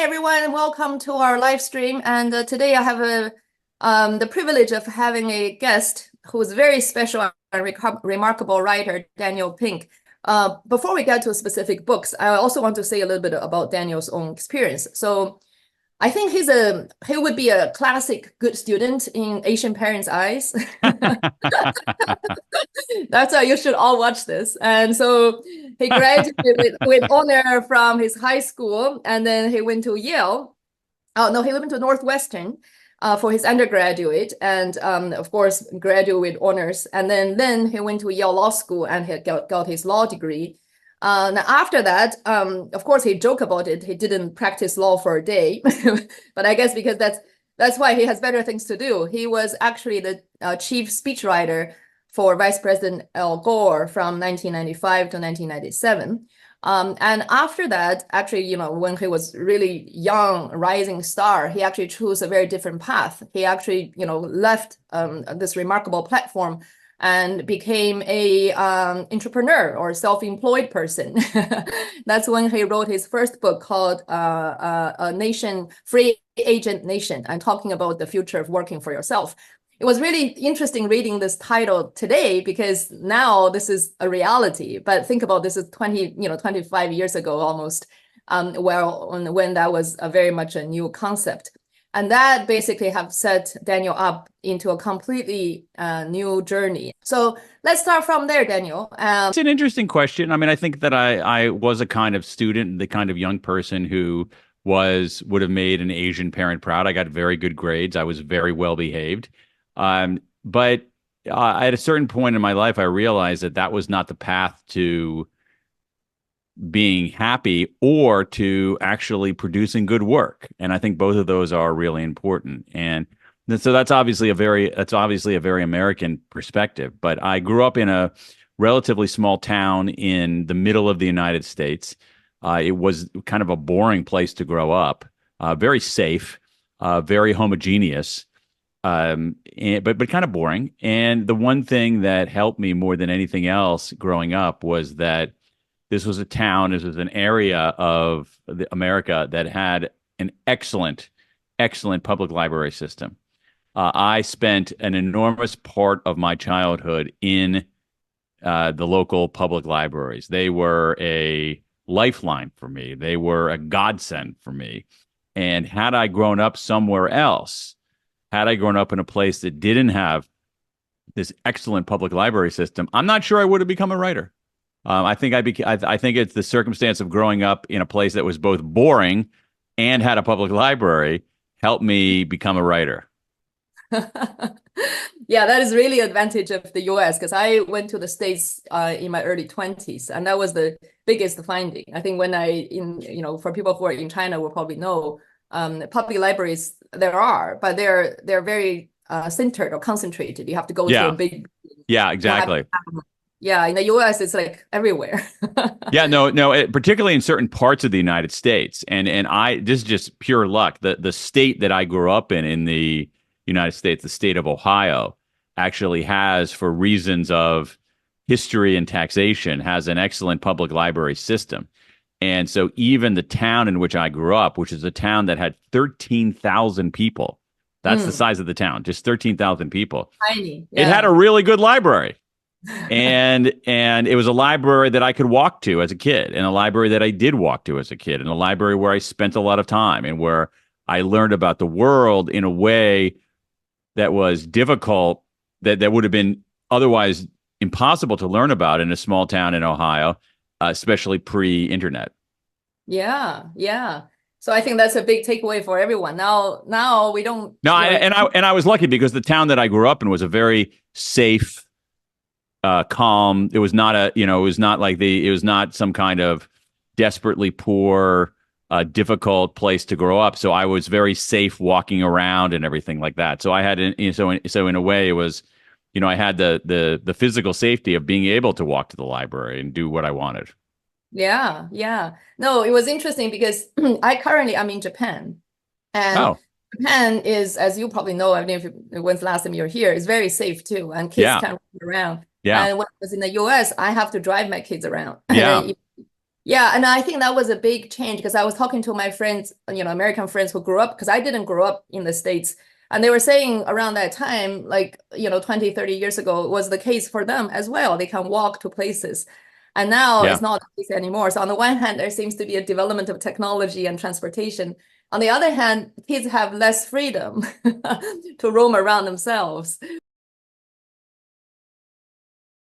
Hi everyone, welcome to our live stream. And today I have the privilege of having a guest who is very special and remarkable writer, Daniel Pink. Before we get to specific books, I also want to say a little bit about Daniel's own experience. So I think he would be a classic good student in Asian parents' eyes. That's why you should all watch this. And so he graduated with honor from his high school, and then he went to Yale. Oh no, he went to Northwestern for his undergraduate, and of course graduate with honors. And then he went to Yale Law School and he got his law degree. Now after that, of course, he joked about it. He didn't practice law for a day, but I guess because that's why he has better things to do. He was actually the chief speechwriter for Vice President Al Gore from 1995 to 1997. And after that, actually, when he was really young, rising star, he actually chose a very different path. He actually, left this remarkable platform and became a entrepreneur or self-employed person. That's when he wrote his first book called A Nation, Free Agent Nation, and talking about the future of working for yourself. It was really interesting reading this title today because now this is a reality. But think about this is 25 years ago almost, when that was very much a new concept. And that basically have set Daniel up into a completely new journey. So let's start from there, Daniel. It's an interesting question. I mean, I think that I was a kind of student, the kind of young person who would have made an Asian parent proud. I got very good grades. I was very well behaved. But at a certain point in my life, I realized that was not the path to being happy or to actually producing good work. And I think both of those are really important. And so that's obviously a very American perspective. But I grew up in a relatively small town in the middle of the United States. It was kind of a boring place to grow up, very safe, very homogeneous. But kind of boring. And the one thing that helped me more than anything else growing up was that this was an area of America that had an excellent public library system. I spent an enormous part of my childhood in the local public libraries. They were a lifeline for me. They were a godsend for me. And had I grown up somewhere else, had I grown up in a place that didn't have this excellent public library system, I'm not sure I would have become a writer. I think I think it's the circumstance of growing up in a place that was both boring and had a public library helped me become a writer. Yeah, that is really advantage of the US because I went to the States in my early 20s, and that was the biggest finding. I think for people who are in China will probably know public libraries there are, but they're very centered or concentrated. You have to go to a big. Yeah, exactly. Yeah, in the US, it's like everywhere. Yeah, no, particularly in certain parts of the United States, and this is just pure luck. The state that I grew up in the United States, the state of Ohio, actually has, for reasons of history and taxation, has an excellent public library system. And so even the town in which I grew up, which is a town that had 13,000 people, that's the size of the town, just 13,000 people. Tiny. Yeah. It had a really good library. and it was a library that I could walk to as a kid, and a library that I did walk to as a kid, and a library where I spent a lot of time and where I learned about the world in a way that was difficult, that would have been otherwise impossible to learn about in a small town in Ohio, especially pre-internet. Yeah, yeah. So I think that's a big takeaway for everyone. Now we don't. No, I was lucky because the town that I grew up in was a very safe, calm. It was not it was not some kind of desperately poor, difficult place to grow up. So I was very safe walking around and everything like that. So I had, so in a way, it was, I had the physical safety of being able to walk to the library and do what I wanted. Yeah, yeah. No, it was interesting because I'm in Japan, and Japan is, as you probably know, I mean, when's the last time you're here, is very safe too, and kids can run around. Yeah. And when I was in the US, I have to drive my kids around. Yeah. Yeah, and I think that was a big change because I was talking to my friends, American friends who grew up, because I didn't grow up in the States. And they were saying around that time, like, 20, 30 years ago, was the case for them as well. They can walk to places. And now it's Yeah. not the case anymore. So on the one hand, there seems to be a development of technology and transportation. On the other hand, kids have less freedom to roam around themselves.